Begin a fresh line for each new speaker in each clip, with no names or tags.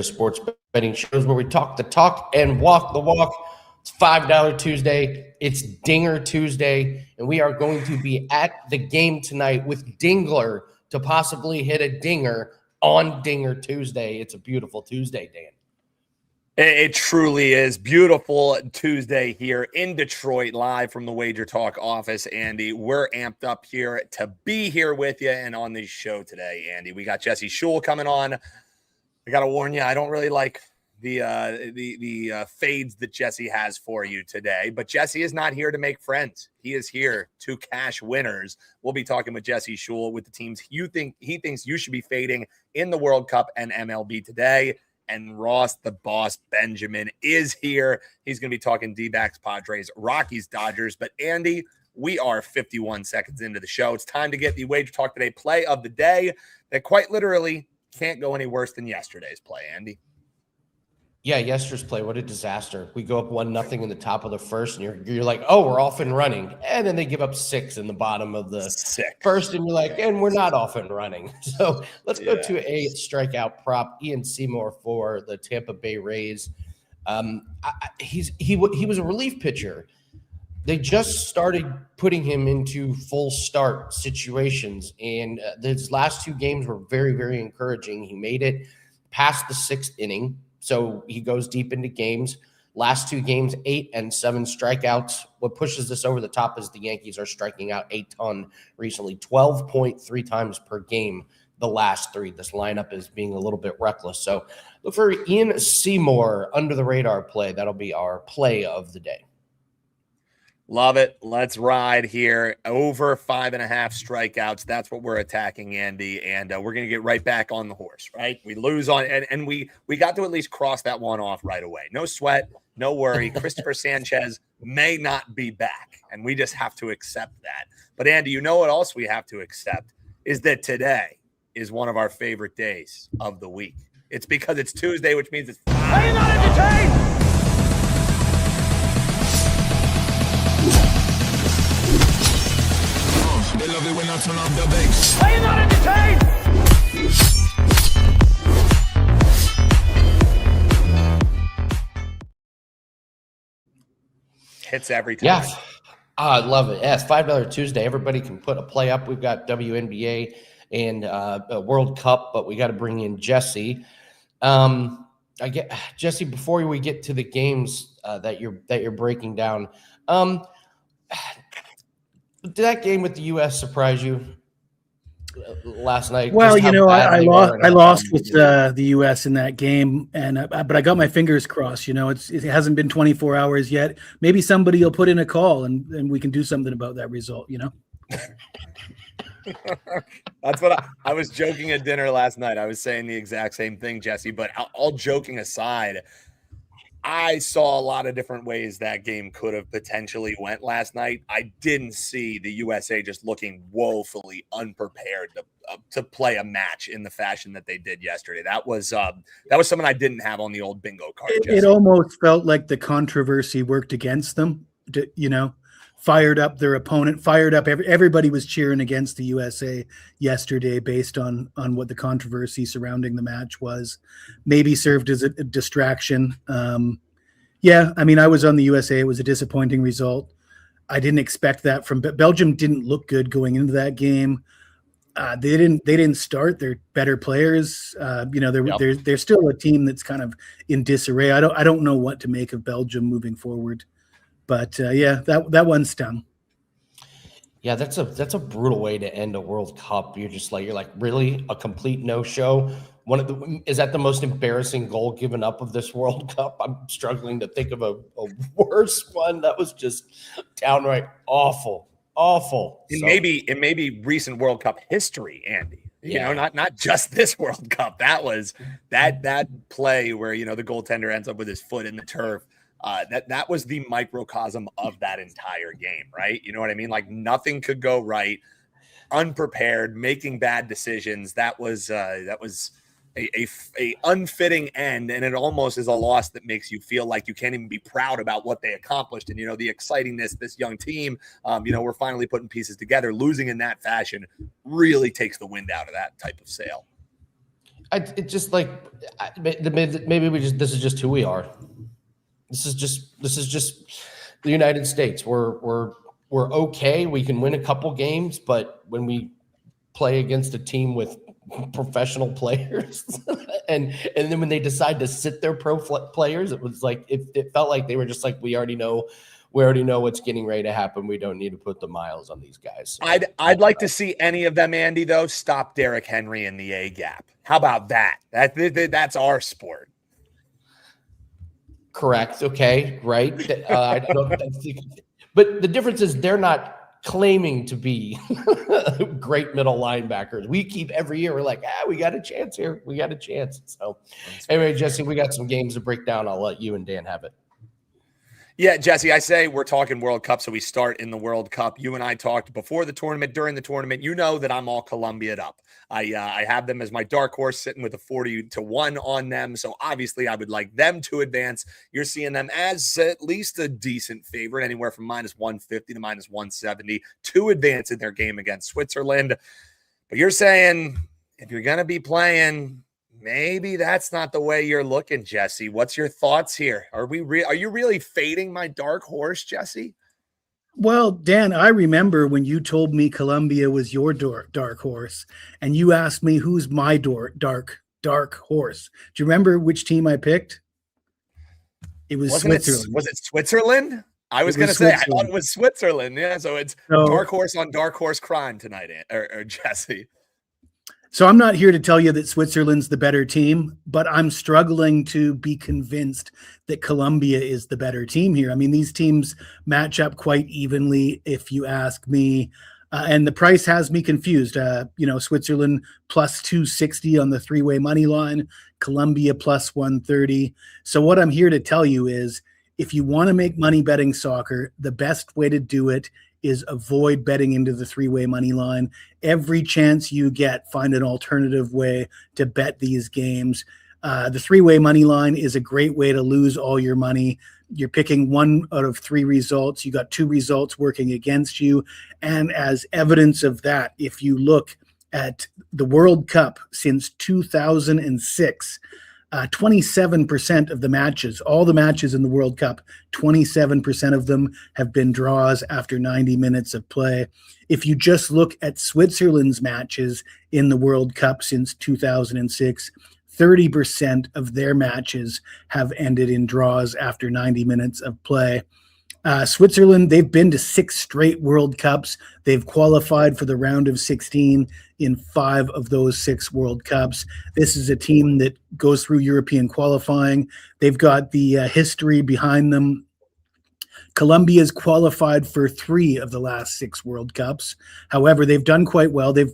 sports betting shows where we talk the talk and walk the walk. It's $5 Tuesday. It's Dinger Tuesday, and we are going to be at the game tonight with Dingler to possibly hit a dinger on Dinger Tuesday. It's a beautiful Tuesday, Dan.
It truly is. Beautiful Tuesday here in Detroit, live from the WagerTalk office, Andy. We're amped up here to be here with you and on the show today, Andy. We got Jesse Schul coming on. I got to warn you, I don't really like the fades that Jesse has for you today, but Jesse is not here to make friends. He is here to cash winners. We'll be talking with Jesse Schul with the teams he thinks you should be fading in the World Cup and MLB today. And Ross, the boss, Benjamin, is here. He's going to be talking D-backs, Padres, Rockies, Dodgers. But Andy, we are 51 seconds into the show. It's time to get the WagerTalk Today play of the day that quite literally can't go any worse than yesterday's play, Andy.
Yeah, yesterday's play, what a disaster. We go up 1-0 in the top of the first, and you're like, oh, we're off and running. And then they give up 6 in the bottom of the first, and you're like, and we're not off and running. So let's go to a strikeout prop, Ian Seymour for the Tampa Bay Rays. He was a relief pitcher. They just started putting him into full start situations, and his last 2 games were very, very encouraging. He made it past the 6th inning, so he goes deep into games. Last 2 games, 8 and 7 strikeouts. What pushes this over the top is the Yankees are striking out a ton recently, 12.3 times per game the last 3. This lineup is being a little bit reckless. So look for Ian Seymour under the radar play. That'll be our play of the day.
Love it. Let's ride here. Over 5.5 strikeouts. That's what we're attacking, Andy. And we're going to get right back on the horse, right? We lose on, and we got to at least cross that one off right away. No sweat, no worry. Christopher Sanchez may not be back, and we just have to accept that. But Andy, you know what else we have to accept is that today is one of our favorite days of the week. It's because it's Tuesday, which means it's
Are you not entertained?
They love it when I turn off the bass.
Are you not entertained?
hits every time.
Yeah, I love it. Yeah, it's $5 Tuesday. Everybody can put a play up. We've got WNBA and a World Cup, but we got to bring in Jesse. Jesse, before we get to the games that you're breaking down, did that game with the U.S. surprise you last night?
Well, I lost with the U.S. in that game, but I got my fingers crossed. It hasn't been 24 hours yet. Maybe somebody will put in a call and we can do something about that result.
That's what I was joking at dinner last night. I was saying the exact same thing, Jesse, but all joking aside, I saw a lot of different ways that game could have potentially went last night. I didn't see the USA just looking woefully unprepared to play a match in the fashion that they did yesterday. That was something I didn't have on the old bingo card.
It almost felt like the controversy worked against them. Fired up their opponent, fired up. Everybody was cheering against the USA yesterday based on what the controversy surrounding the match was. Maybe served as a distraction. I was on the USA. It was a disappointing result. I didn't expect that from Belgium. Didn't look good going into that game. They didn't start their better players. They're still a team that's kind of in disarray. I don't know what to make of Belgium moving forward. But that one stung.
Yeah, that's a brutal way to end a World Cup. You're like, really, a complete no-show. Is that the most embarrassing goal given up of this World Cup? I'm struggling to think of a worse one. That was just downright awful.
It may be recent World Cup history, Andy. Not just this World Cup. That was that play where the goaltender ends up with his foot in the turf. That was the microcosm of that entire game, right? You know what I mean? Like nothing could go right, unprepared, making bad decisions. That was a unfitting end, and it almost is a loss that makes you feel like you can't even be proud about what they accomplished. And the excitingness, this young team, we're finally putting pieces together. Losing in that fashion really takes the wind out of that type of sail.
It just like maybe this is just who we are. This is just the United States. We're okay. We can win a couple games, but when we play against a team with professional players, and then when they decide to sit their players, it was like it felt like they were just like, we already know what's getting ready to happen. We don't need to put the miles on these guys.
I'd like to see any of them, Andy, though, stop Derrick Henry in the A gap. How about that? That's our sport.
Correct. Okay. Right. But the difference is they're not claiming to be great middle linebackers. We keep every year. We're like, we got a chance here. We got a chance. So anyway, Jesse, we got some games to break down. I'll let you and Dan have it.
Yeah, Jesse, I say we're talking World Cup, so we start in the World Cup. You and I talked before the tournament, during the tournament. You know that I'm all Colombia'd up. I have them as my dark horse, sitting with a 40-1 on them. So obviously I would like them to advance. You're seeing them as at least a decent favorite, anywhere from -150 to -170 to advance in their game against Switzerland. But you're saying if you're going to be playing, maybe that's not the way you're looking, Jesse. What's your thoughts here? Are you really fading my dark horse, Jesse?
Well, Dan, I remember when you told me Colombia was your dark horse, and you asked me who's my dark horse. Do you remember which team I picked? It was Switzerland.
Was it Switzerland? I was going to say, I thought it was Switzerland. Yeah, so it's dark horse on dark horse crime tonight, or Jesse.
So I'm not here to tell you that Switzerland's the better team, but I'm struggling to be convinced that Colombia is the better team here. I mean, these teams match up quite evenly, if you ask me. And the price has me confused. Switzerland plus 260 on the three-way money line, Colombia plus 130. So what I'm here to tell you is, if you want to make money betting soccer, the best way to do it is avoid betting into the three-way money line. Every chance you get, find an alternative way to bet these games. The three-way money line is a great way to lose all your money. You're picking one out of three results. You got two results working against you. And as evidence of that, if you look at the World Cup since 2006, 27% of the matches, all the matches in the World Cup, 27% of them have been draws after 90 minutes of play. If you just look at Switzerland's matches in the World Cup since 2006, 30% of their matches have ended in draws after 90 minutes of play. Switzerland, they've been to 6 straight World Cups. They've qualified for the round of 16 in 5 of those 6 World Cups. This is a team that goes through European qualifying. They've got the history behind them. Colombia's qualified for 3 of the last 6 World Cups. However, they've done quite well. They've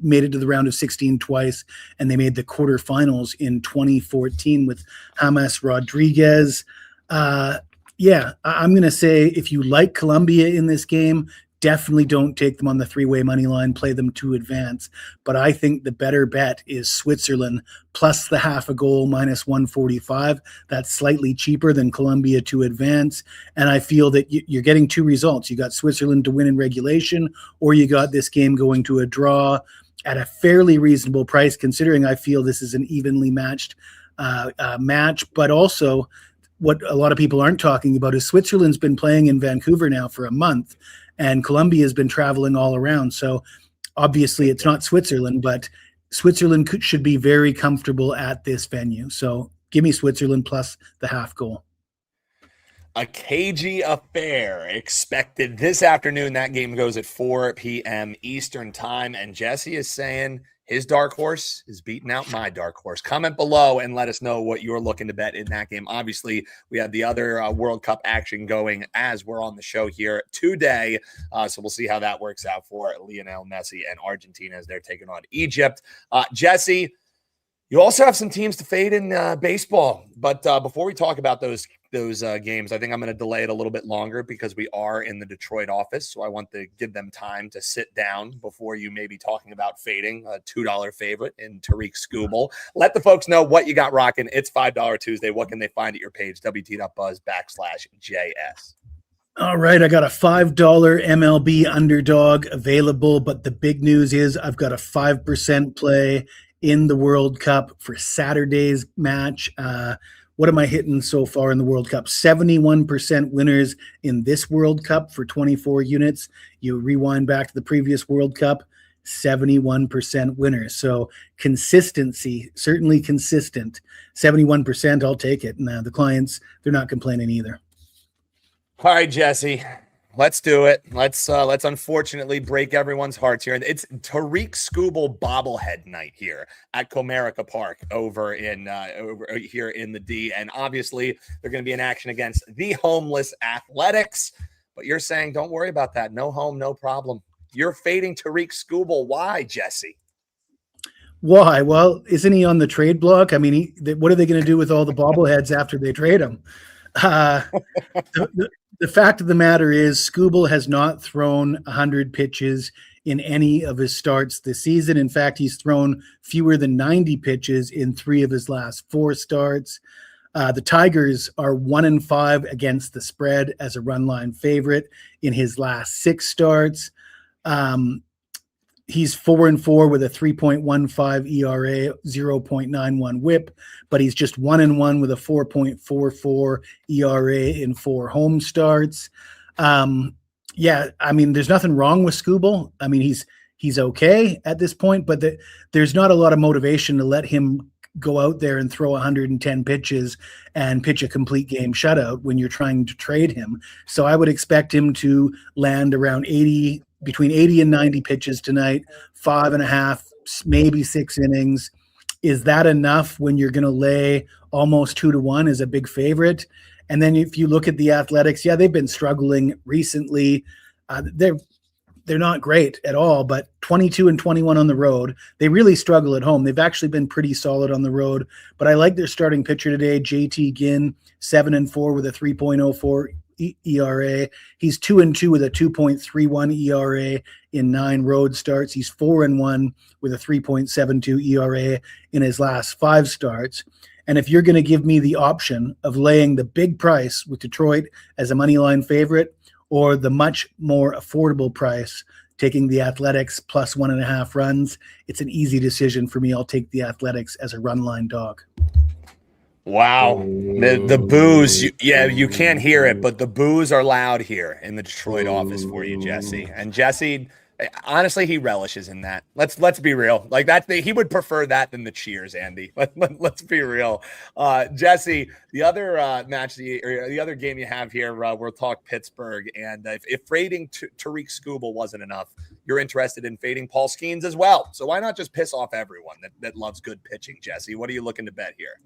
made it to the round of 16 twice, and they made the quarterfinals in 2014 with James Rodriguez. I'm going to say if you like Colombia in this game, definitely don't take them on the three-way money line, play them to advance. But I think the better bet is Switzerland plus the half a goal -145. That's slightly cheaper than Colombia to advance. And I feel that you're getting 2 results. You got Switzerland to win in regulation, or you got this game going to a draw at a fairly reasonable price, considering I feel this is an evenly matched match. But also, what a lot of people aren't talking about is Switzerland's been playing in Vancouver now for a month, and Colombia has been traveling all around. So obviously it's not Switzerland, but Switzerland should be very comfortable at this venue. So give me Switzerland plus the half goal.
A cagey affair expected this afternoon. That game goes at 4 p.m. Eastern time, and Jesse is saying his dark horse is beating out my dark horse. Comment below and let us know what you're looking to bet in that game. Obviously, we have the other World Cup action going as we're on the show here today. So we'll see how that works out for Lionel Messi and Argentina as they're taking on Egypt. Jesse, you also have some teams to fade in baseball. But before we talk about those games, I think I'm going to delay it a little bit longer because we are in the Detroit office. So I want to give them time to sit down before you may be talking about fading a $2 favorite in Tariq Skubal. Let the folks know what you got rocking. It's $5 Tuesday. What can they find at your page? WT.buzz/JS.
All right, I got a $5 MLB underdog available, but the big news is I've got a 5% play in the World Cup for Saturday's match. What am I hitting so far in the World Cup? 71% winners in this World Cup for 24 units. You rewind back to the previous World Cup, 71% winners. So consistency, certainly consistent. 71%, I'll take it. And the clients, they're not complaining either.
All right, Jesse, let's do it. Let's unfortunately break everyone's hearts here. It's Tariq Skubal bobblehead night here at Comerica Park over here in the D. And obviously they're going to be in action against the homeless Athletics. But you're saying don't worry about that. No home, no problem. You're fading Tariq Skubal. Why, Jesse?
Why? Well, isn't he on the trade block? I mean, what are they going to do with all the bobbleheads after they trade him? The fact of the matter is Skubal has not thrown 100 pitches in any of his starts this season. In fact, he's thrown fewer than 90 pitches in 3 of his last 4 starts. The Tigers are 1-5 against the spread as a run line favorite in his last 6 starts. He's 4-4 with a 3.15 ERA, 0.91 WHIP, but he's just 1-1 with a 4.44 ERA in 4 home starts. Yeah, I mean, there's nothing wrong with Skubal. I mean, he's okay at this point, but there's not a lot of motivation to let him go out there and throw 110 pitches and pitch a complete game shutout when you're trying to trade him. So I would expect him to land around between 80 and 90 pitches tonight, 5.5, maybe 6 innings. Is that enough when you're going to lay almost 2-1 as a big favorite? And then if you look at the Athletics, yeah, they've been struggling recently. They're not great at all, but 22-21 on the road. They really struggle at home. They've actually been pretty solid on the road, but I like their starting pitcher today, JT Ginn, 7-4 with a 3.04 ERA. He's 2-2 with a 2.31 ERA in 9 road starts. He's 4-1 with a 3.72 ERA in his last 5 starts. And if you're going to give me the option of laying the big price with Detroit as a money line favorite, or the much more affordable price, taking the Athletics plus 1.5 runs, it's an easy decision for me. I'll take the Athletics as a run line dog.
Wow. The boos, you can't hear it, but the boos are loud here in the Detroit office for you, Jesse. And Jesse, honestly, he relishes in that. Let's be real. Like that, he would prefer that than the cheers, Andy. Let's be real. Jesse, the other match, or the other game you have here, we'll talk Pittsburgh. And if fading Tariq Skubal wasn't enough, you're interested in fading Paul Skeens as well. So why not just piss off everyone that loves good pitching, Jesse? What are you looking to bet here?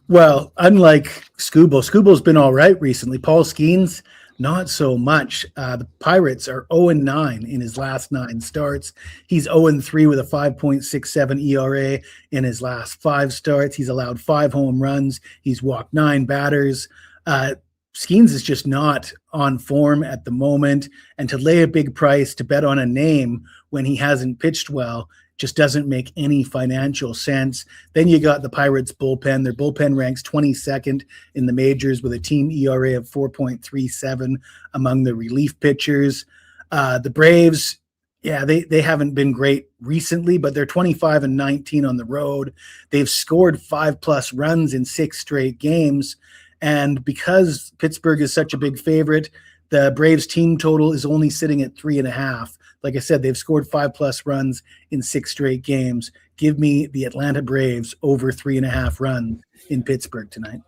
Well, unlike Skubal's been all right recently. Paul Skeens, not so much. The Pirates are 0-9 in his last 9 starts. He's 0-3 with a 5.67 ERA in his last 5 starts. He's allowed 5 home runs. He's walked 9 batters. Skeens is just not on form at the moment. And to lay a big price to bet on a name when he hasn't pitched well just doesn't make any financial sense. Then you got the Pirates bullpen. Their bullpen ranks 22nd in the majors with a team ERA of 4.37 among the relief pitchers. The Braves, yeah, they haven't been great recently, but they're 25-19 on the road. They've scored 5+ runs in 6 straight games. And because Pittsburgh is such a big favorite, the Braves team total is only sitting at 3.5. Like I said, they've scored 5+ runs in 6 straight games. Give me the Atlanta Braves over 3.5 runs in Pittsburgh tonight.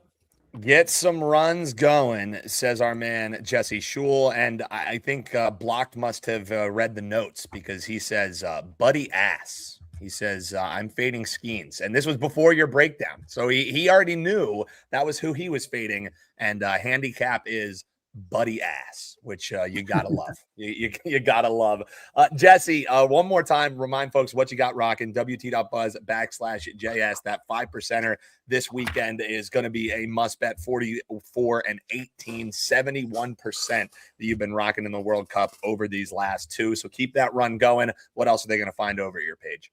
Get some runs going, says our man Jesse Schul. And I think Blocked must have read the notes because he says, buddy ass. He says, I'm fading Skeens. And this was before your breakdown. So he already knew that was who he was fading. And handicap is buddy ass, which you gotta love. You gotta love. Jesse, one more time, remind folks what you got rocking. WT.buzz/JS. That 5%er this weekend is going to be a must bet. 44 and 18, 71% that you've been rocking in the World Cup over these last 2. So keep that run going. What else are they going to find over at your page?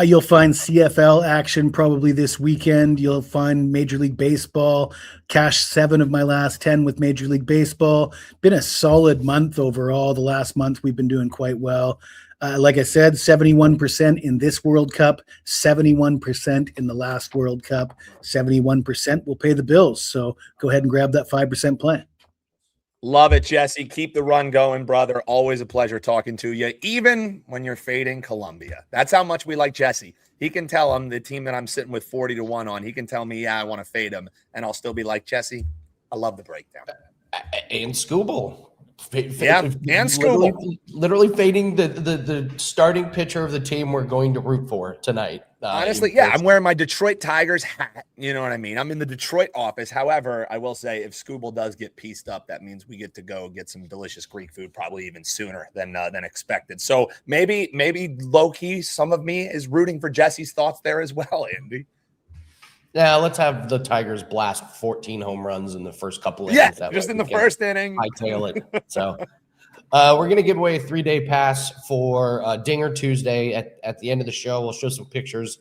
You'll find CFL action probably this weekend. You'll find Major League Baseball. Cashed 7 of my last 10 with Major League Baseball. Been a solid month overall. The last month we've been doing quite well. Like I said, 71% in this World Cup, 71% in the last World Cup, 71% will pay the bills. So go ahead and grab that 5% play.
Love it, Jesse. Keep the run going, brother. Always a pleasure talking to you, even when you're fading Colombia. That's how much we like Jesse. He can tell him the team that I'm sitting with 40-1 on. He can tell me, yeah, I want to fade him. And I'll still be like, Jesse, I love the breakdown.
And Scooble.
Yeah, and Scooble.
Literally fading the starting pitcher of the team we're going to root for tonight.
Honestly, yeah, I'm wearing my Detroit Tigers hat. You know what I mean? I'm in the Detroit office. However, I will say if Scooble does get pieced up, that means we get to go get some delicious Greek food, probably even sooner than expected. So maybe low-key, some of me is rooting for Jesse's thoughts there as well, Andy.
Yeah, let's have the Tigers blast 14 home runs in the first couple
innings.
Yeah,
just in the first inning.
Hightail it. So we're going to give away a 3-day pass for Dinger Tuesday at the end of the show. We'll show some pictures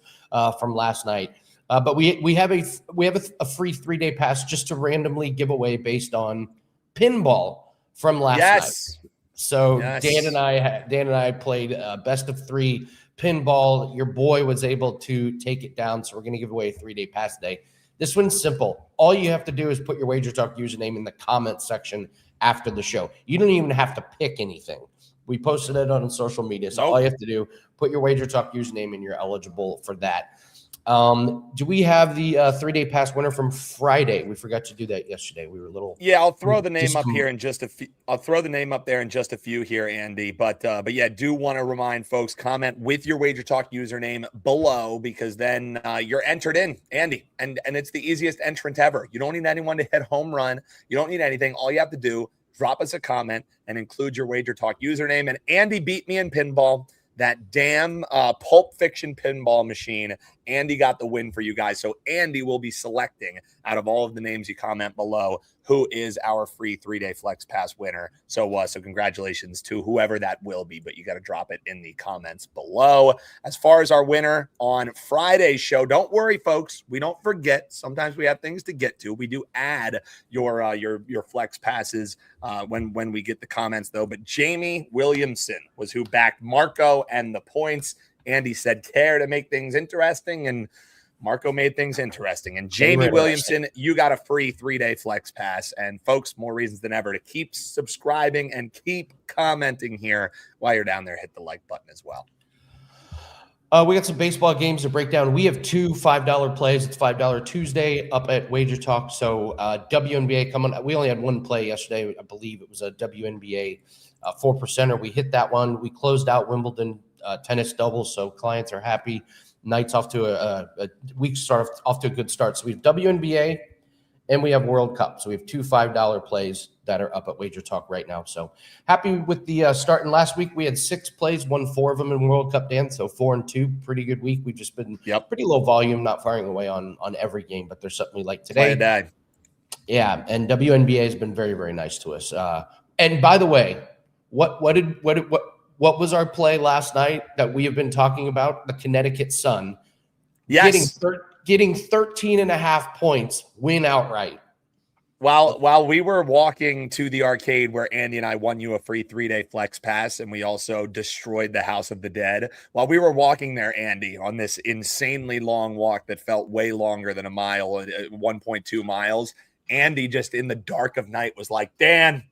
from last night. But we have a free 3-day pass just to randomly give away based on pinball from last night. So
yes.
Dan and I played best of 3 pinball. Your boy was able to take it down, so we're going to give away a 3-day pass today. This one's simple. All you have to do is put your WagerTalk username in the comments section after the show. You don't even have to pick anything. We posted it on social media, so all you have to do, put your WagerTalk username and you're eligible for that. Do we have the 3-day pass winner from Friday? We forgot to do that yesterday. We were a little.
Yeah, I'll throw the name up here in just a few. I'll throw the name up there in just a few here, Andy. But yeah, do want to remind folks, comment with your WagerTalk username below, because then you're entered in, Andy, and it's the easiest entrant ever. You don't need anyone to hit home run. You don't need anything. All you have to do, drop us a comment and include your WagerTalk username. And Andy beat me in pinball. That damn Pulp Fiction pinball machine. Andy got the win for you guys. So Andy will be selecting out of all of the names you comment below who is our free 3-day flex pass winner. So congratulations to whoever that will be, but you got to drop it in the comments below. As far as our winner on Friday's show, don't worry, folks. We don't forget. Sometimes we have things to get to. We do add your flex passes when we get the comments, though. But Jamie Williamson was who backed Marco and the points. Andy said care to make things interesting, and Marco made things interesting. And Jamie Williamson, you got a free 3-day flex pass. And folks, more reasons than ever to keep subscribing and keep commenting here while you're down there. Hit the like button as well.
We got some baseball games to break down. We have 2 $5 plays. It's $5 Tuesday up at WagerTalk. So WNBA coming. We only had one play yesterday. I believe it was a WNBA 4%er. We hit that one. We closed out Wimbledon tennis doubles, so clients are happy. Night's off to a week start off to a good start. So we have WNBA and we have World Cup. So we have 2 $5 plays that are up at WagerTalk right now. So happy with the start. And last week we had 6 plays, won 4 of them in World Cup, Dan. So 4-2, pretty good week. We've just been pretty low volume, not firing away on every game, but there's something we like today. Yeah, and WNBA has been very, very nice to us. And by the way, what was our play last night that we have been talking about? The Connecticut Sun.
Yes.
Getting 13.5 points, win outright.
While we were walking to the arcade where Andy and I won you a free 3-day flex pass, and we also destroyed the House of the Dead. While we were walking there, Andy, on this insanely long walk that felt way longer than a mile, 1.2 miles, Andy just in the dark of night was like, Dan,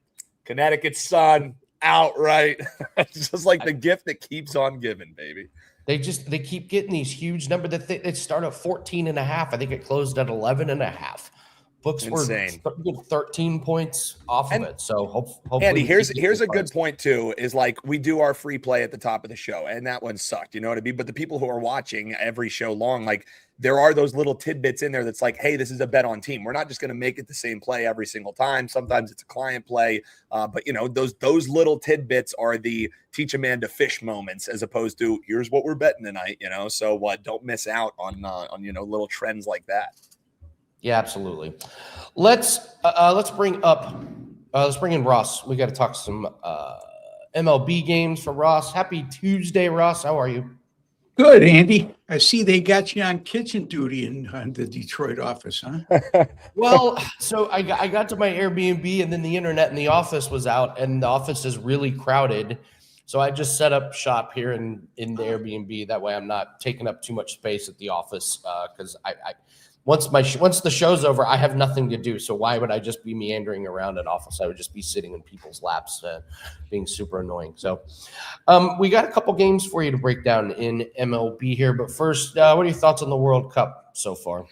Connecticut Sun, outright. It's just like the gift that keeps on giving, baby.
They keep getting these huge numbers that they start at 14.5. I think it closed at 11.5. Books
insane.
Were 13 points off of it. So hopefully,
Andy, here's a good point too, is like we do our free play at the top of the show, and that one sucked, you know what I mean? But the people who are watching every show long, like there are those little tidbits in there that's like, hey, this is a bet on team. We're not just going to make it the same play every single time. Sometimes it's a client play, but you know, those little tidbits are the teach a man to fish moments, as opposed to here's what we're betting tonight, you know. So don't miss out on little trends like that.
Yeah, absolutely. Let's bring in Ross. We got to talk some MLB games for Ross. Happy Tuesday, Ross. How are you?
Good, Andy. I see they got you on kitchen duty in the Detroit office, huh?
Well, so I got to my Airbnb, and then the internet in the office was out, and the office is really crowded. So I just set up shop here in the Airbnb. That way I'm not taking up too much space at the office because I once the show's over, I have nothing to do. So why would I just be meandering around an office? I would just be sitting in people's laps, being super annoying. So we got a couple games for you to break down in MLB here. But first, what are your thoughts on the World Cup so far?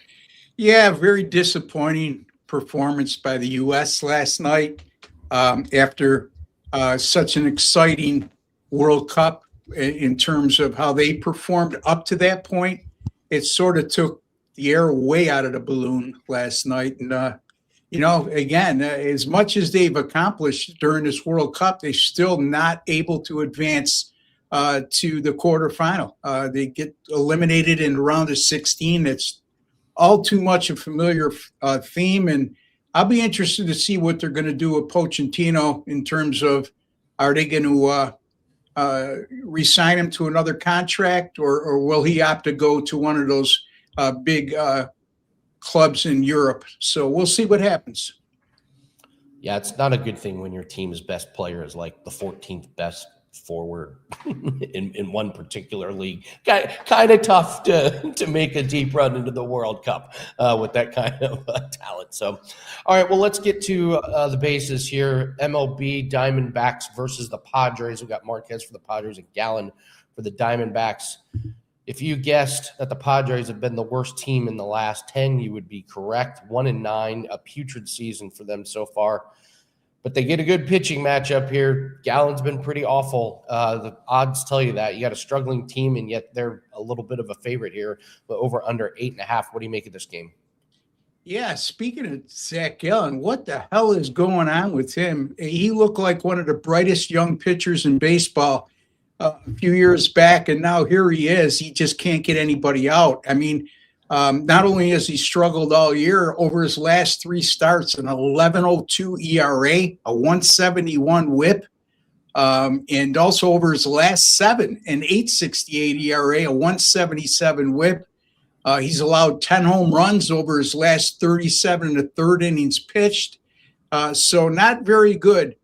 Yeah, very disappointing performance by the U.S. last night after such an exciting World Cup in terms of how they performed up to that point. It sort of took the air way out of the balloon last night. And, again, as much as they've accomplished during this World Cup, they're still not able to advance to the quarterfinal. They get eliminated in the round of 16. It's all too much a familiar theme. And I'll be interested to see what they're going to do with Pochettino in terms of, are they going to re-sign him to another contract, or will he opt to go to one of those big clubs in Europe? So we'll see what happens.
Yeah, it's not a good thing when your team's best player is like the 14th best forward in one particular league. Kind of tough to make a deep run into the World Cup with that kind of talent. So, all right, well, let's get to the bases here. MLB Diamondbacks versus the Padres. We got Marquez for the Padres and Gallen for the Diamondbacks. If you guessed that the Padres have been the worst team in the last 10, you would be correct. 1-9, a putrid season for them so far. But they get a good pitching matchup here. Gallen's been pretty awful. The odds tell you that. You got a struggling team, and yet they're a little bit of a favorite here, but over under 8.5. What do you make of this game?
Yeah, speaking of Zach Gallen, what the hell is going on with him? He looked like one of the brightest young pitchers in baseball a few years back, and now here he is. He just can't get anybody out. I mean, not only has he struggled all year, over his last 3 starts, an 11.02 ERA, a 171 WHIP, and also over his last 7, an 8.68 ERA, a 177 WHIP. He's allowed 10 home runs over his last 37 1/3 innings pitched. So not very good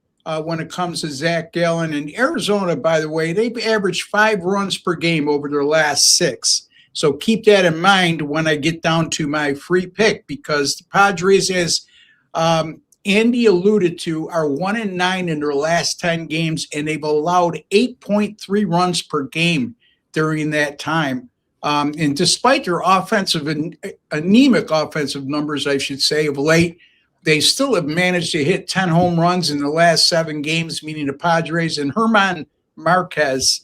when it comes to Zach Gallen. And Arizona, by the way, they've averaged 5 runs per game over their last 6. So keep that in mind when I get down to my free pick, because the Padres, as Andy alluded to, are 1-9 in their last 10 games, and they've allowed 8.3 runs per game during that time. And despite their anemic offensive numbers, I should say, of late, they still have managed to hit 10 home runs in the last 7 games, meaning the Padres. And German Marquez,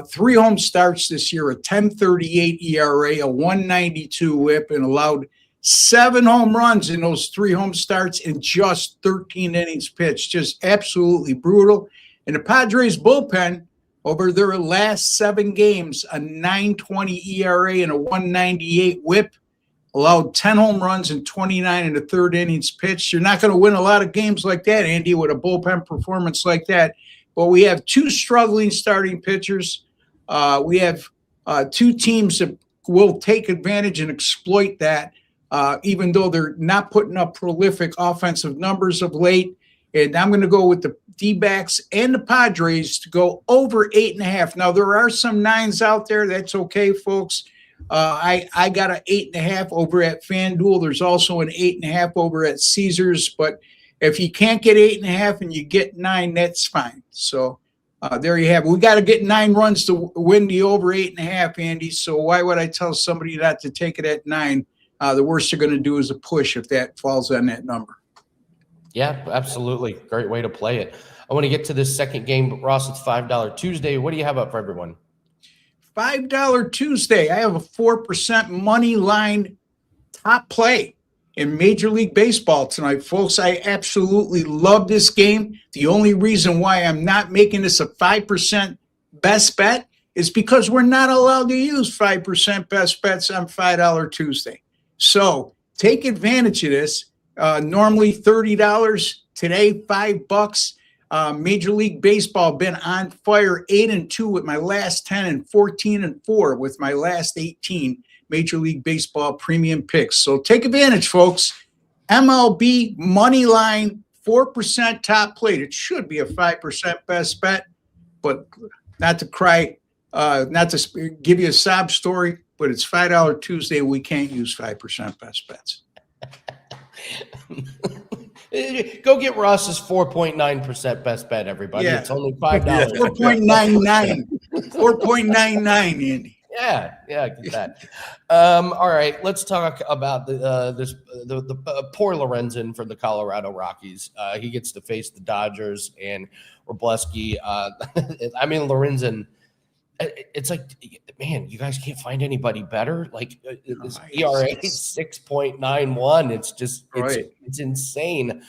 3 home starts this year, a 10.38 ERA, a 192 WHIP, and allowed 7 home runs in those 3 home starts in just 13 innings pitched. Just absolutely brutal. And the Padres bullpen, over their last 7 games, a 9.20 ERA and a 198 WHIP, allowed 10 home runs in 29 1/3 innings pitched. You're not going to win a lot of games like that, Andy, with a bullpen performance like that. But we have 2 struggling starting pitchers. We have 2 teams that will take advantage and exploit that, even though they're not putting up prolific offensive numbers of late. And I'm going to go with the D-backs and the Padres to go over 8.5. Now, there are some 9s out there. That's okay, folks. I got an 8.5 over at FanDuel. There's also an 8.5 over at Caesars. But if you can't get 8.5 and you get 9, that's fine. So there you have it. We got to get 9 runs to win the over 8.5, Andy. So why would I tell somebody not to take it at 9? The worst they're going to do is a push if that falls on that number.
Yeah, absolutely. Great way to play it. I want to get to this second game, but Ross, it's $5 Tuesday. What do you have up for everyone?
$5 Tuesday. I have a 4% money line top play in Major League Baseball tonight, folks. I absolutely love this game. The only reason why I'm not making this a 5% best bet is because we're not allowed to use 5% best bets on $5 Tuesday. So take advantage of this. Normally $30, today $5. Major League Baseball been on fire, 8-2 with my last 10 and 14-4 with my last 18 Major League Baseball premium picks. So take advantage, folks. MLB money line, 4% top plate. It should be a 5% best bet. but not to cry, not to give you a sob story, but it's $5 Tuesday. We can't use 5% best bets.
Go get Ross's 4.9% best bet, everybody.
Yeah.
It's only $5.
4.99. 4.99, Andy.
Yeah, get that. All right, let's talk about the poor Lorenzen for the Colorado Rockies. He gets to face the Dodgers and Wroblewski. I mean, Lorenzen. It's like, man, you guys can't find anybody better. Like this ERA 6.91. It's just it's insane.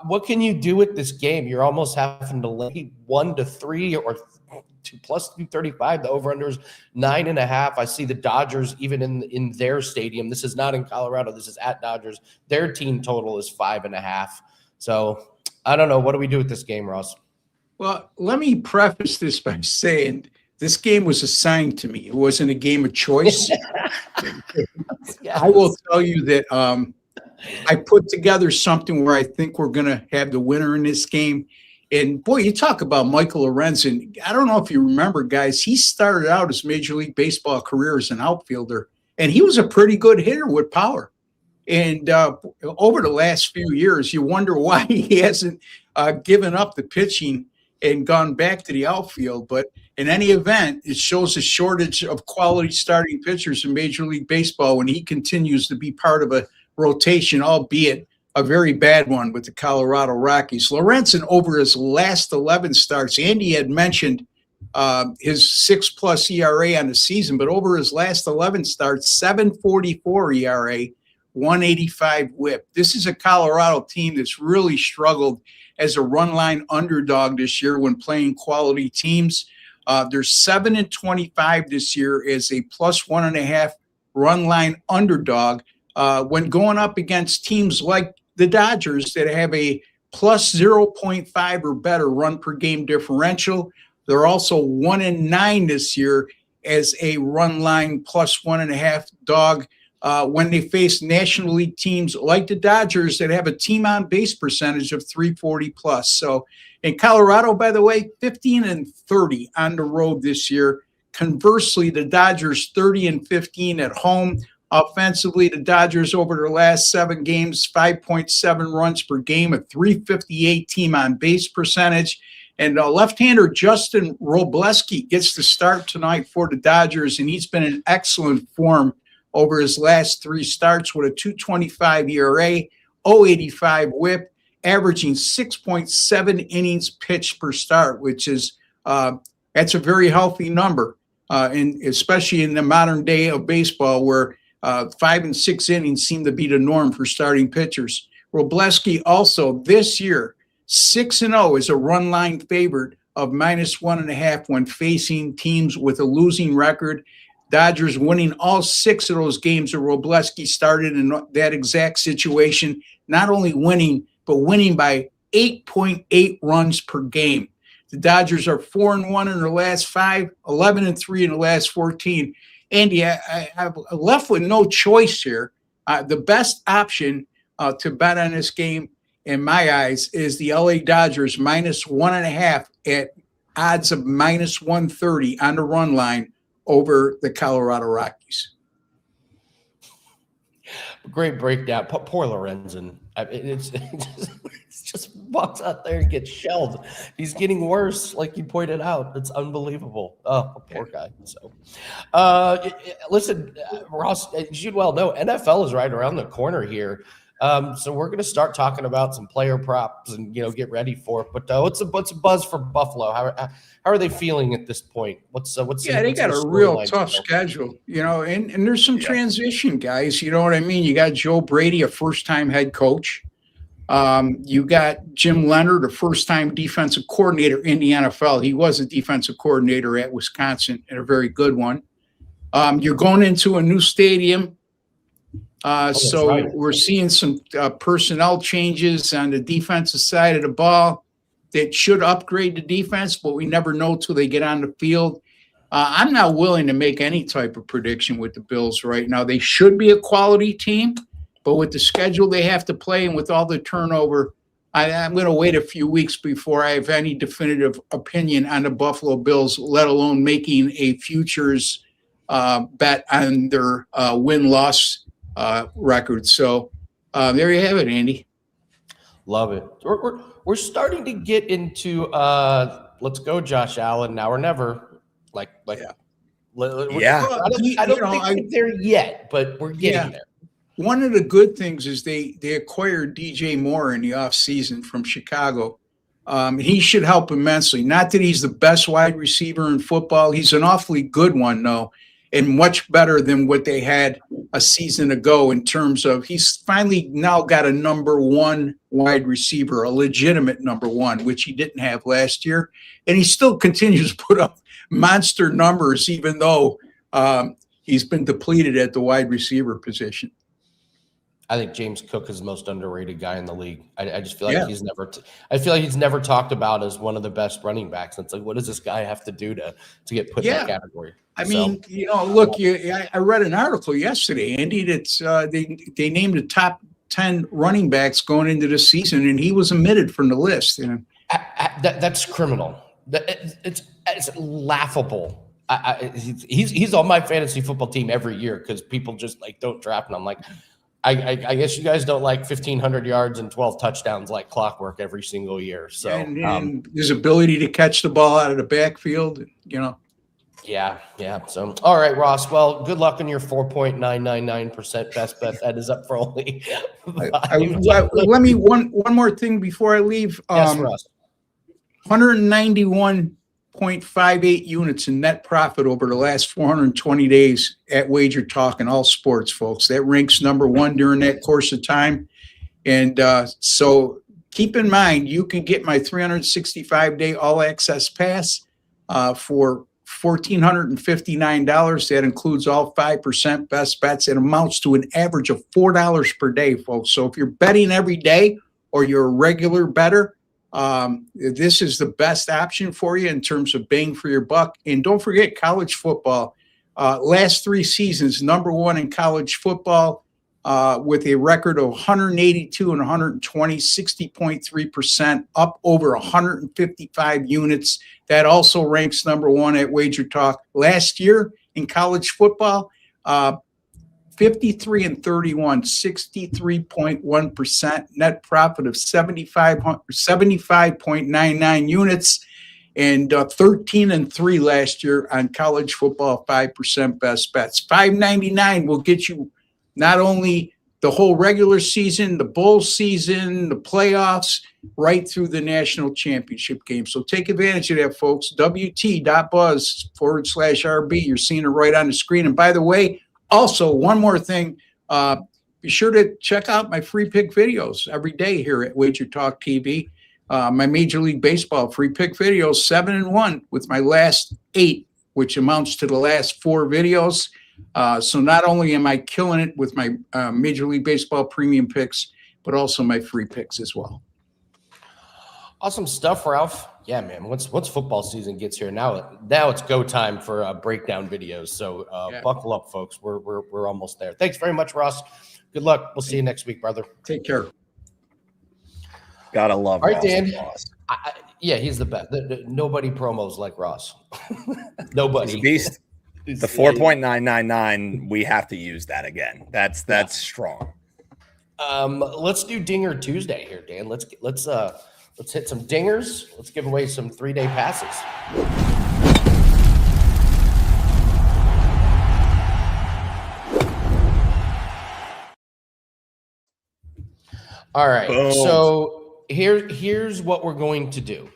What can you do with this game? You're almost having to lay 1-3 or 2 plus 235. The over-under is 9.5. I see the Dodgers even in their stadium. This is not in Colorado. This is at Dodgers. Their team total is 5.5. So I don't know. What do we do with this game, Ross?
Well, let me preface this by saying this game was assigned to me. It wasn't a game of choice.
Yes.
I will tell you that I put together something where I think we're going to have the winner in this game. And, boy, you talk about Michael Lorenzen. I don't know if you remember, guys, he started out his Major League Baseball career as an outfielder, and he was a pretty good hitter with power. And over the last few years, you wonder why he hasn't given up the pitching and gone back to the outfield. But in any event, it shows a shortage of quality starting pitchers in Major League Baseball when he continues to be part of a rotation, albeit a very bad one with the Colorado Rockies. Lorenzen, over his last 11 starts, Andy had mentioned his 6+ ERA on the season, but over his last 11 starts, 7.44 ERA, 185 whip. This is a Colorado team that's really struggled as a run line underdog this year when playing quality teams. They're 7-25 this year as a +1.5 run line underdog. When going up against teams like the Dodgers that have a +0.5 or better run per game differential, they're also 1-9 this year as a run line +1.5 dog. When they face National League teams like the Dodgers that have a team on base percentage of 340 plus. So in Colorado, by the way, 15-30 on the road this year. Conversely, the Dodgers 30-15 at home. Offensively, the Dodgers over their last 7 games, 5.7 runs per game, a 358 team on base percentage. And left-hander Justin Wroblewski gets the start tonight for the Dodgers, and he's been in excellent form over his last 3 starts with a 2.25 ERA, 0.85 whip, averaging 6.7 innings pitched per start, which is that's a very healthy number, and especially in the modern day of baseball where 5 and 6 innings seem to be the norm for starting pitchers. Wroblewski also this year 6-0 is a run line favorite of -1.5 when facing teams with a losing record. Dodgers winning all 6 of those games that Wroblewski started in that exact situation, not only winning, but winning by 8.8 runs per game. The Dodgers are 4-1 in their last 5, 11-3 in the last 14. Andy, I'm left with no choice here. The best option to bet on this game, in my eyes, is the LA Dodgers -1.5 at odds of -130 on the run line over the Colorado Rockies.
Great breakdown. Poor Lorenzen. It's just walks out there and gets shelled. He's getting worse, like you pointed out. It's unbelievable. Oh, poor guy. So, listen, Ross, as you well know, NFL is right around the corner here. So we're going to start talking about some player props and, get ready for it. But what's a buzz for Buffalo? How are they feeling at this point?
They got a real tough schedule, and there's some transition guys. You know what I mean? You got Joe Brady, a first-time head coach. You got Jim Leonard, a first-time defensive coordinator in the NFL. He was a defensive coordinator at Wisconsin and a very good one. You're going into a new stadium. So right. We're seeing some personnel changes on the defensive side of the ball that should upgrade the defense, but we never know till they get on the field. I'm not willing to make any type of prediction with the Bills right now. They should be a quality team, but with the schedule they have to play and with all the turnover, I'm going to wait a few weeks before I have any definitive opinion on the Buffalo Bills, let alone making a futures bet on their win-loss record. So there you have it, Andy.
Love it. We're starting to get into let's go, Josh Allen, now or never.
Yeah.
I don't think we're there yet, but we're getting there.
One of the good things is they acquired DJ Moore in the offseason from Chicago. He should help immensely. Not that he's the best wide receiver in football. He's an awfully good one, though, and much better than what they had a season ago in terms of he's finally now got a number one wide receiver, a legitimate number one, which he didn't have last year. And he still continues to put up monster numbers, even though he's been depleted at the wide receiver position.
I think James Cook is the most underrated guy in the league. I just feel like I feel like he's never talked about as one of the best running backs. It's like, what does this guy have to do to get put in that category?
I mean, look, I read an article yesterday, Andy, that's they named the top 10 running backs going into the season, and he was omitted from the list.
That's criminal. It's laughable. He's on my fantasy football team every year because people just don't draft, and I'm like, I guess you guys don't like 1,500 yards and 12 touchdowns like clockwork every single year. So
and his ability to catch the ball out of the backfield,
Yeah. So, all right, Ross. Well, good luck on your 4.999% best bet. That is up for only.
Let me one more thing before I leave.
Yes, Ross.
191.58 units in net profit over the last 420 days at WagerTalk in all sports, folks. That ranks number one during that course of time. And so keep in mind, you can get my 365-day all-access pass for $1,459. That includes all 5% best bets. It amounts to an average of $4 per day, folks. So if you're betting every day or you're a regular bettor, this is the best option for you in terms of bang for your buck. And don't forget college football. Last 3 seasons, number one in college football with a record of 182 and 120, 60.3%, up over 155 units. That also ranks number one at WagerTalk. Last year in college football, 53 and 31, 63.1%, net profit of 75.99 units, and 13 and 3 last year on college football, 5% best bets. $5.99 will get you not only the whole regular season, the bowl season, the playoffs, right through the national championship game. So take advantage of that, folks. WT.buzz/RB. You're seeing it right on the screen. And by the way, also, one more thing, be sure to check out my free pick videos every day here at WagerTalk TV. My Major League Baseball free pick videos, 7-1 with my last 8, which amounts to the last 4 videos. So not only am I killing it with my Major League Baseball premium picks, but also my free picks as well.
Awesome stuff, Ralph. Yeah, man. Once football season gets here, now it's go time for breakdown videos. So buckle up, folks. We're almost there. Thanks very much, Ross. Good luck. We'll see you next week, brother.
Take care.
Gotta love.
All right, Dan. He's the best. Nobody promos like Ross. Nobody.
Beast. The 4.999. We have to use that again. That's strong.
Let's do Dinger Tuesday here, Dan. Let's hit some dingers. Let's give away some 3-day passes. All right.
Boom.
So here's what we're going to do.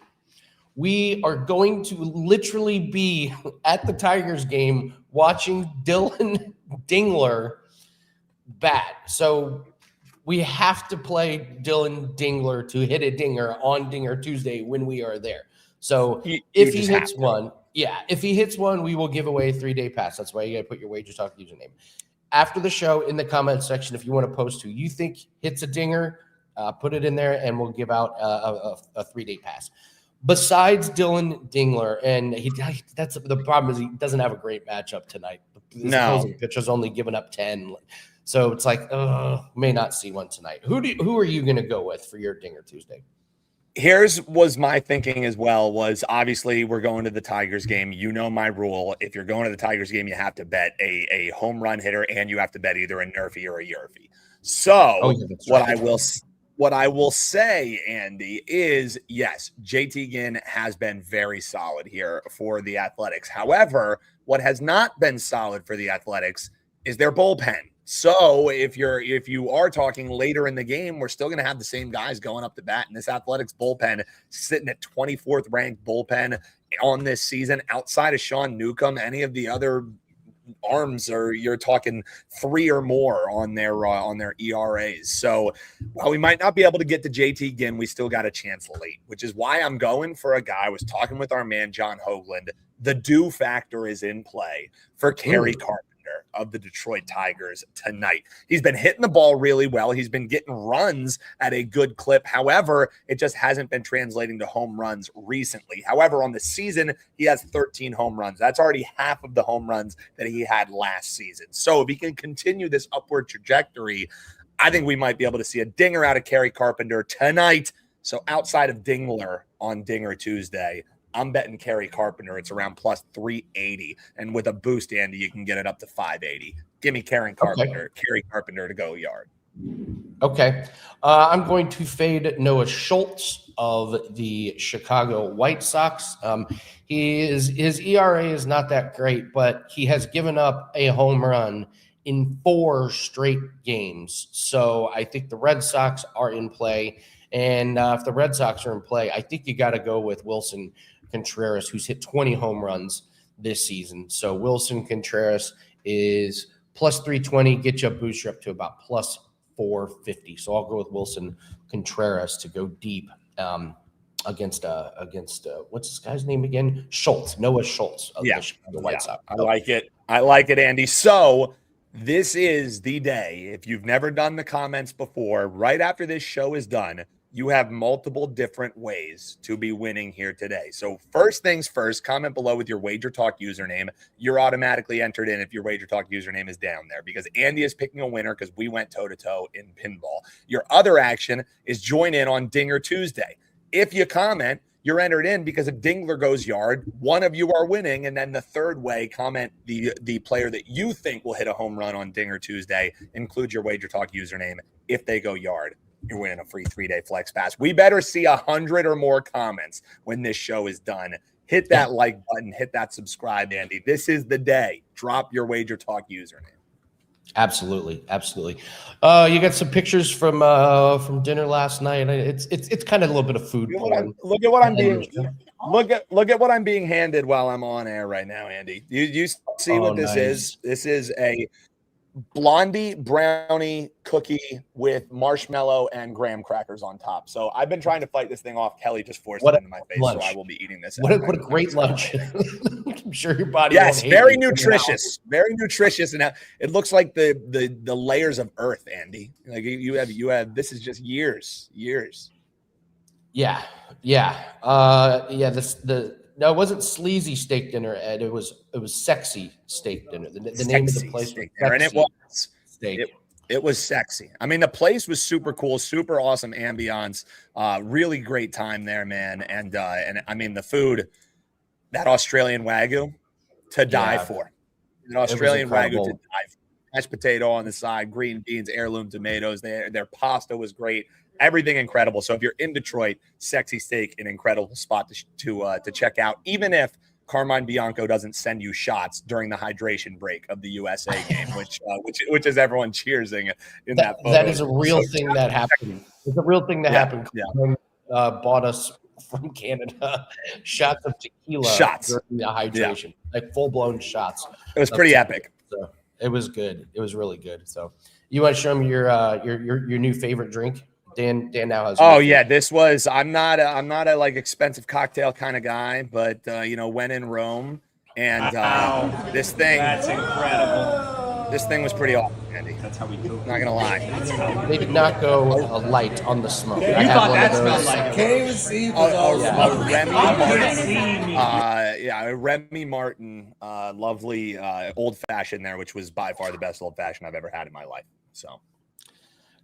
We are going to literally be at the Tigers game watching Dylan Dingler bat. So we have to play Dylan Dingler to hit a dinger on Dinger Tuesday when we are there. So if he hits one, we will give away a 3-day pass. That's why you got to put your WagerTalk username. After the show, in the comment section, if you want to post who you think hits a dinger, put it in there, and we'll give out a 3-day pass. Besides Dylan Dingler, and that's the problem is he doesn't have a great matchup tonight. His opposing pitcher's only given up 10. So it's like, may not see one tonight. Who are you going to go with for your Dinger Tuesday?
Here's was my thinking as well, was obviously we're going to the Tigers game. You know my rule. If you're going to the Tigers game, you have to bet a home run hitter and you have to bet either a Nerfy or a Yerfy. So what I will say, Andy, is yes, JT Ginn has been very solid here for the Athletics. However, what has not been solid for the Athletics is their bullpen. So if you are talking later in the game, we're still going to have the same guys going up to bat. And this Athletics bullpen sitting at 24th ranked bullpen on this season outside of Sean Newcomb. Any of the other arms are, you're talking 3 or more on their ERAs. So while we might not be able to get to JT Ginn, we still got a chance late, which is why I'm going for a guy. I was talking with our man, John Hoagland. The do factor is in play for Kerry Carpenter of the Detroit Tigers tonight. He's been hitting the ball really well. He's been getting runs at a good clip. However, it just hasn't been translating to home runs recently. However, on the season, he has 13 home runs. That's already half of the home runs that he had last season. So if he can continue this upward trajectory, I think we might be able to see a dinger out of Kerry Carpenter tonight. So outside of Dingler on Dinger Tuesday, I'm betting Kerry Carpenter. It's around plus 380. And with a boost, Andy, you can get it up to 580. Give me Kerry Carpenter to go yard.
Okay. I'm going to fade Noah Schultz of the Chicago White Sox. His ERA is not that great, but he has given up a home run in 4 straight games. So I think the Red Sox are in play. And if the Red Sox are in play, I think you got to go with Wilson Contreras, who's hit 20 home runs this season. So Wilson Contreras is plus 320, get you a booster up to about plus 450. So I'll go with Wilson Contreras to go deep against what's this guy's name again? Schultz, Noah Schultz of the Chicago White Sox.
I like it, Andy. So this is the day. If you've never done the comments before, right after this show is done, you have multiple different ways to be winning here today. So first things first, comment below with your WagerTalk username. You're automatically entered in if your WagerTalk username is down there, because Andy is picking a winner because we went toe-to-toe in pinball. Your other action is join in on Dinger Tuesday. If you comment, you're entered in because if Dingler goes yard, one of you are winning. And then the third way, comment the player that you think will hit a home run on Dinger Tuesday. Include your WagerTalk username. If they go yard, you're winning a free 3-day flex pass. We better see 100 or more comments when this show is done. Hit that like button. Hit that subscribe, Andy. This is the day. Drop your WagerTalk username.
Absolutely. You got some pictures from dinner last night. It's kind of a little bit of food porn.
Look at what I'm being handed while I'm on air right now, Andy. You see what this is? This is a blondie brownie cookie with marshmallow and graham crackers on top. So I've been trying to fight this thing off. Kelly just forced it into my face, so I will be eating this.
What a great lunch. I'm sure your body.
Yes, very nutritious. Very nutritious. And it looks like the layers of earth, Andy. Like you have this is just years.
Yeah. No, it wasn't sleazy steak dinner, Ed. It was sexy steak dinner. The name of the place was
dinner, and it was
steak.
It was sexy. I mean, the place was super cool, super awesome ambiance. Really great time there, man. And I mean, the food, that Australian Wagyu, to die for. An Australian Wagyu to die for. Mashed potato on the side, green beans, heirloom tomatoes. Their pasta was great. Everything incredible. So if you're in Detroit, Sexy Steak, an incredible spot to check out, even if Carmine Bianco doesn't send you shots during the hydration break of the USA game, which is everyone cheersing in that photo.
That is a real thing that happened. It's a real thing that happened. Carmine bought us from Canada shots of tequila during the hydration, like full-blown shots.
It was pretty epic.
So it was good. It was really good. So you want to show me your new favorite drink? Dan now has.
Oh yeah, this was. I'm not a like expensive cocktail kind of guy, but when in Rome, and this thing.
That's incredible.
This thing was pretty awesome, Andy.
That's how we do it.
Not gonna lie.
They did not go light on the smoke.
You thought that smelled like
Remy Martin, lovely old fashioned there, which was by far the best old fashioned I've ever had in my life. So.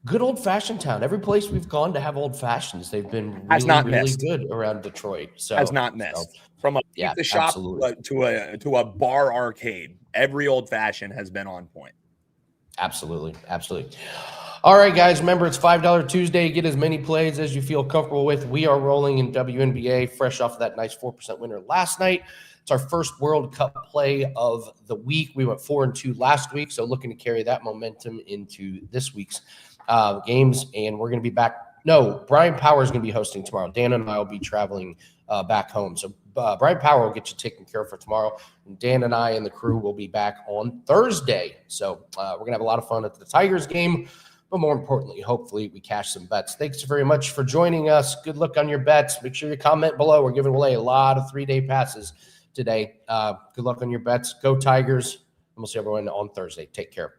Good old fashioned town. Every place we've gone to have old fashions, they've been
Has
really,
not
really
missed.
good around Detroit. So
Has not missed. From a
yeah,
pizza shop
absolutely.
to a bar arcade, every old fashioned has been on point.
Absolutely. Absolutely. All right, guys. Remember, it's $5 Tuesday. Get as many plays as you feel comfortable with. We are rolling in WNBA, fresh off of that nice 4% winner last night. It's our first World Cup play of the week. We went 4-2 last week, so looking to carry that momentum into this week's games. And we're going to be back. No, Brian Power is going to be hosting tomorrow. Dan and I will be traveling back home. So Brian Power will get you taken care of for tomorrow. And Dan and I and the crew will be back on Thursday. So we're going to have a lot of fun at the Tigers game. But more importantly, hopefully we cash some bets. Thanks very much for joining us. Good luck on your bets. Make sure you comment below. We're giving away a lot of 3-day passes today. Good luck on your bets. Go Tigers. And we'll see everyone on Thursday. Take care.